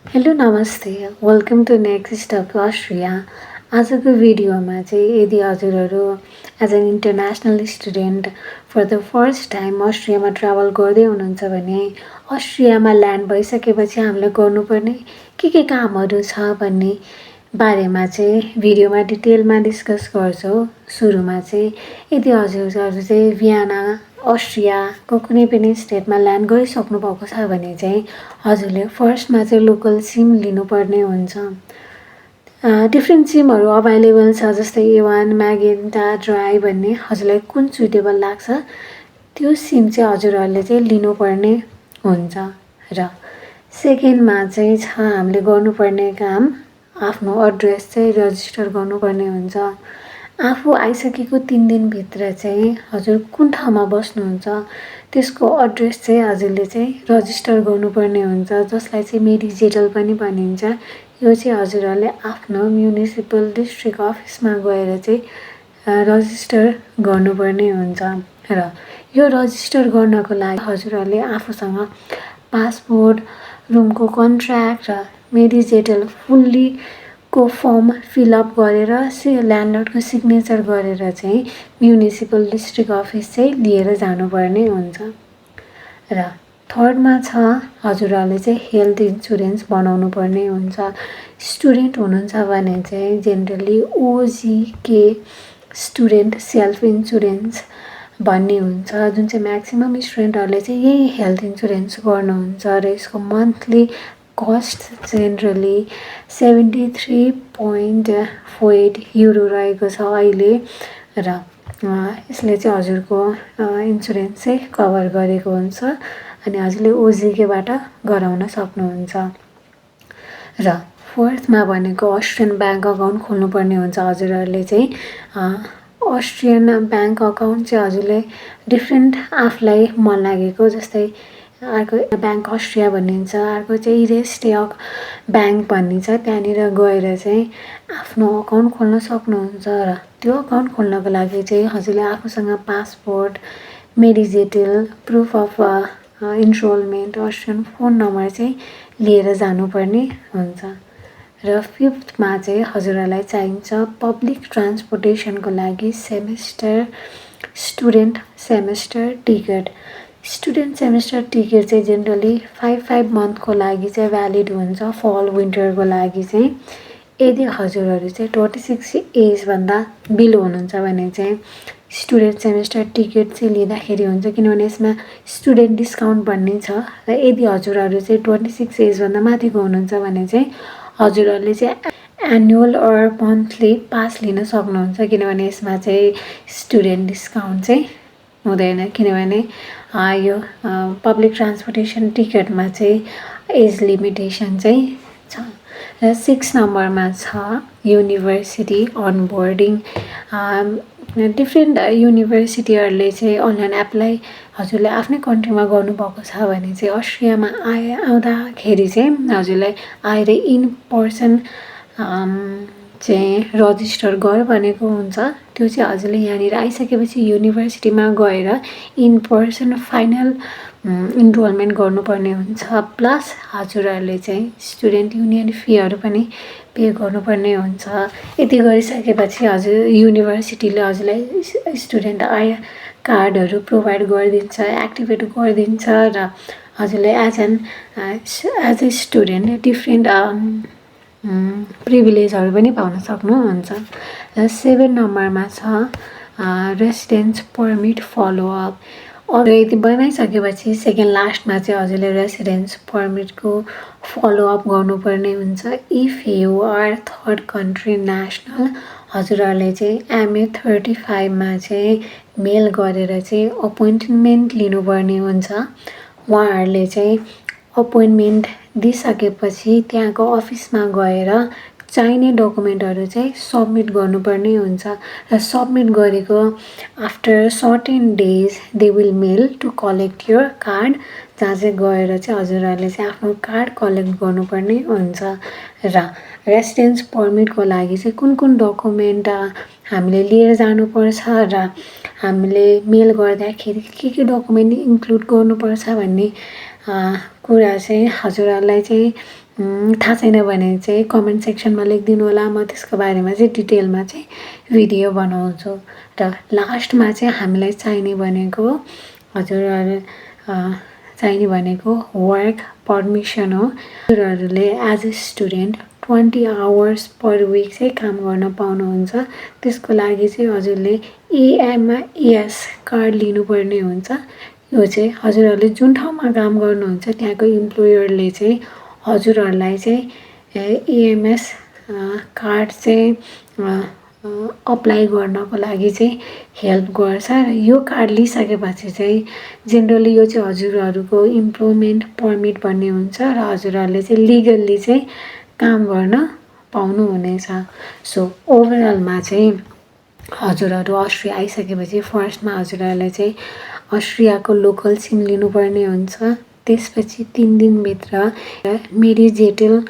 Hello नमस्ते welcome to NextStopAustria। आजको भिडियोमा चाहिँ यदि हजुरहरू as an international student for the first time अस्ट्रियामा ट्राभल गर्दै हुनुहुन्छ भने अस्ट्रियामा ल्यान्ड भइसकेपछि हामीले गर्नुपर्ने के कामहरू छ भन्ने बारेमा चाहिँ भिडियोमा डिटेलमा डिस्कस गर्छौँ। सुरुमा चाहिँ यदि हजुरहरू चाहिँ भियना अस्ट्रियाको कुनै पनि स्टेटमा ल्यान्ड गरिसक्नु भएको छ भने चाहिँ हजुरले फर्स्टमा चाहिँ लोकल सिम लिनुपर्ने हुन्छ। डिफ्रेन्ट सिमहरू अभाइलेबल छ, जस्तै A1 म्यागेन्टा ड्राई भन्ने हजुरलाई कुन सुइटेबल लाग्छ त्यो सिम चाहिँ हजुरहरूले चाहिँ लिनुपर्ने हुन्छ। र सेकेन्डमा चाहिँ छ हामीले गर्नुपर्ने काम आफ्नो एड्रेस चाहिँ रजिस्टर गर्नुपर्ने हुन्छ। आफू आइसकेको 3 दिनभित्र चाहिँ हजुर कुन ठाउँमा बस्नुहुन्छ त्यसको एड्रेस चाहिँ हजुरले चाहिँ रजिस्टर गर्नुपर्ने हुन्छ, जसलाई चाहिँ मेडिजेटल पनि भनिन्छ। यो चाहिँ हजुरहरूले आफ्नो म्युनिसिपल डिस्ट्रिक्ट अफिसमा गएर चाहिँ रजिस्टर गर्नुपर्ने हुन्छ। र यो रजिस्टर गर्नको लागि हजुरहरूले आफूसँग पासपोर्ट, रुमको कन्ट्र्याक्ट र मेडिजेटल फुल्ली को फर्म फिलअप गरेर ल्यान्डलर्डको सिग्नेचर गरेर चाहिँ म्युनिसिपल डिस्ट्रिक्ट अफिस चाहिँ लिएर जानुपर्ने हुन्छ। र थर्डमा छ हजुरहरूले चाहिँ हेल्थ इन्सुरेन्स बनाउनु पर्ने हुन्छ। स्टुडेन्ट हुनुहुन्छ भने चाहिँ generally OGK student self insurance भन्ने हुन्छ, जुन चाहिँ म्याक्सिमम स्टुडेन्टहरूले चाहिँ यही हेल्थ इन्सुरेन्स गर्नुहुन्छ र यसको मन्थली कस्ट जेनरली 73.48 युरो रहेको छ अहिले। र यसले चाहिँ हजुरको इन्सुरेन्स चाहिँ कभर गरेको हुन्छ अनि हजुरले OGKबाट गराउन सक्नुहुन्छ। र फोर्थमा भनेको अस्ट्रियन ब्याङ्क अकाउन्ट खोल्नुपर्ने हुन्छ। हजुरहरूले चाहिँ अस्ट्रियन ब्याङ्क अकाउन्ट चाहिँ हजुरले डिफ्रेन्ट आफूलाई मन लागेको, जस्तै अर्को ब्याङ्क अस्ट्रिया भनिन्छ, अर्को चाहिँ रेस्टेअक ब्याङ्क भनिन्छ, त्यहाँनिर गएर चाहिँ आफ्नो अकाउन्ट खोल्न सक्नुहुन्छ। र त्यो अकाउन्ट खोल्नको लागि चाहिँ हजुरले आफूसँग पासपोर्ट, मेडिजेटल, proof of enrolment, Austrian phone number चाहिँ लिएर जानुपर्ने हुन्छ। र फिफ्थमा चाहिँ हजुरहरूलाई चाहिन्छ पब्लिक ट्रान्सपोर्टेसनको लागि student semester ticket. Student semester ticket चाहिँ जेनरली 5 मन्थको लागि चाहिँ भ्यालिड हुन्छ, फल विन्टरको लागि चाहिँ। यदि हजुरहरू चाहिँ 26 एजभन्दा बिलो हुनुहुन्छ भने चाहिँ स्टुडेन्ट सेमेस्टर टिकट चाहिँ लिँदाखेरि हुन्छ, किनभने यसमा स्टुडेन्ट डिस्काउन्ट भन्ने छ। र यदि हजुरहरू चाहिँ 26 एजभन्दा माथिको हुनुहुन्छ भने चाहिँ हजुरहरूले चाहिँ एनुअल अर मन्थली पास लिन सक्नुहुन्छ, किनभने यसमा चाहिँ स्टुडेन्ट डिस्काउन्ट चाहिँ हुँदैन, किनभने यो पब्लिक ट्रान्सपोर्टेसन टिकटमा चाहिँ एज लिमिटेसन चाहिँ छ। र 6 नम्बरमा छ युनिभर्सिटी अनबोर्डिङ। डिफ्रेन्ट युनिभर्सिटीहरूले चाहिँ अनलाइन एप्लाई हजुरले आफ्नै कन्ट्रीमा गर्नुभएको छ भने चाहिँ अस्ट्रियामा आउँदाखेरि चाहिँ हजुरलाई आएर इन पर्सन चाहिँ रजिस्टर गर भनेको हुन्छ। त्यो चाहिँ हजुरले यहाँनिर आइसकेपछि युनिभर्सिटीमा गएर इन पर्सन फाइनल इनरोलमेन्ट गर्नुपर्ने हुन्छ, प्लस हजुरहरूले चाहिँ स्टुडेन्ट युनियन फीहरू पनि पे गर्नुपर्ने हुन्छ। यति गरिसकेपछि हजुर युनिभर्सिटीले हजुरलाई स्टुडेन्ट कार्डहरू प्रोभाइड गरिदिन्छ, एक्टिभेट गरिदिन्छ र हजुरले एज ए स्टुडेन्ट डिफ्रेन्ट प्रिभिलेजहरू पनि पाउन सक्नुहुन्छ। र 7 नम्बरमा छ रेसिडेन्स पर्मिट फलोअप। यदि बनाइसकेपछि सेकेन्ड लास्टमा चाहिँ हजुरले रेसिडेन्स पर्मिटको फलोअप गर्नुपर्ने हुन्छ। If you are third country national, हजुरहरूले चाहिँ MA 35मा चाहिँ मेल गरेर चाहिँ अपोइन्टमेन्ट लिनुपर्ने हुन्छ। उहाँहरूले चाहिँ अपोइन्टमेन्ट दिइसकेपछि त्यहाँको अफिसमा गएर चाहिने डकुमेन्टहरू चाहिँ सबमिट गर्नुपर्ने हुन्छ। र सबमिट गरेको after certain days they will mail to collect your card, जहाँ चाहिँ गएर चाहिँ हजुरहरूले चाहिँ आफ्नो कार्ड कलेक्ट गर्नुपर्ने हुन्छ। र रेसिडेन्स पर्मिटको लागि चाहिँ कुन डकुमेन्ट हामीले लिएर जानुपर्छ र हामीले मेल गर्दाखेरि के डकुमेन्ट इन्क्लुड गर्नुपर्छ भन्ने कुरा चाहिँ हजुरहरूलाई चाहिँ थाहा छैन भने चाहिँ कमेन्ट सेक्सनमा लेखिदिनु होला। म त्यसको बारेमा चाहिँ डिटेलमा चाहिँ भिडियो बनाउँछु। र लास्टमा चाहिँ हामीलाई चाहिने भनेको हजुरहरू चाहिने भनेको वर्क पर्मिसन हो। हजुरहरूले as a student 20 hours per week चाहिँ काम गर्न पाउनुहुन्छ। त्यसको लागि चाहिँ हजुरले EMIS कार्ड लिनुपर्ने हुन्छ। यो चाहिँ हजुरहरूले जुन ठाउँमा काम गर्नुहुन्छ त्यहाँको इम्प्लोयरले चाहिँ हजुरहरूलाई चाहिँ EMS कार्ड चाहिँ अप्लाई गर्नको लागि चाहिँ हेल्प गर्छ। र यो कार्ड लिइसकेपछि चाहिँ जेनरली यो चाहिँ हजुरहरूको इम्प्लोइमेन्ट पर्मिट भन्ने हुन्छ र हजुरहरूले चाहिँ लिगल्ली चाहिँ काम गर्न पाउनुहुनेछ। सो ओभरअलमा चाहिँ हजुरहरू अस्ट्रिया आइसकेपछि फर्स्टमा हजुरहरूले चाहिँ अस्ट्रियाको लोकल सिम लिनुपर्ने हुन्छ। त्यसपछि 3 दिनभित्र मेडिजेटल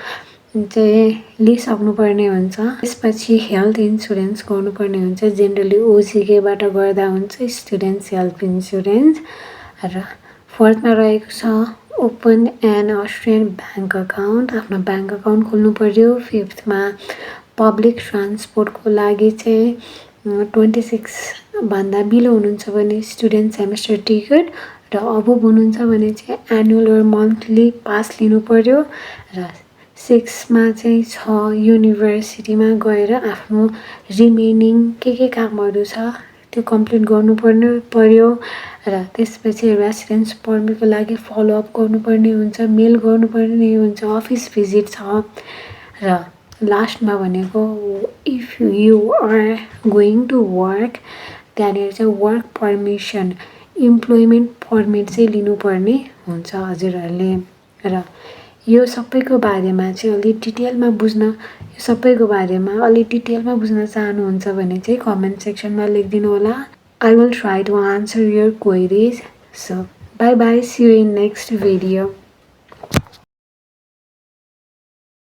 चाहिँ लिइसक्नुपर्ने हुन्छ। त्यसपछि हेल्थ इन्सुरेन्स गर्नुपर्ने हुन्छ। जेनरली OCKबाट गर्दा हुन्छ स्टुडेन्ट्स हेल्थ इन्सुरेन्स। र फोर्थमा रहेको छ open an Austrian bank account, आफ्नो ब्याङ्क अकाउन्ट खोल्नु पर्यो। फिफ्थमा पब्लिक ट्रान्सपोर्टको लागि चाहिँ 26 भन्दा बिलो हुनुहुन्छ भने स्टुडेन्ट सेमेस्टर टिकट, र अबोभ हुनुहुन्छ भने चाहिँ एनुअल र मन्थली पास लिनु पर्यो। र 6मा चाहिँ छ युनिभर्सिटीमा गएर आफ्नो रिमेनिङ के कामहरू छ त्यो कम्प्लिट पर्यो। र त्यसपछि रेसिडेन्स पर्मिटको लागि फलोअप गर्नुपर्ने हुन्छ, मेल गर्नुपर्ने हुन्छ, अफिस भिजिट छ। र लास्टमा भनेको if you are going to work त्यहाँनिर चाहिँ वर्क पर्मिसन इम्प्लोइमेन्ट पर्मिट चाहिँ लिनुपर्ने हुन्छ हजुरहरूले। र यो सबैको बारेमा चाहिँ अलि डिटेलमा बुझ्न चाहनुहुन्छ भने चाहिँ कमेन्ट सेक्सनमा लेखिदिनु होला। I will try to answer your queries. So bye bye, see you in next video.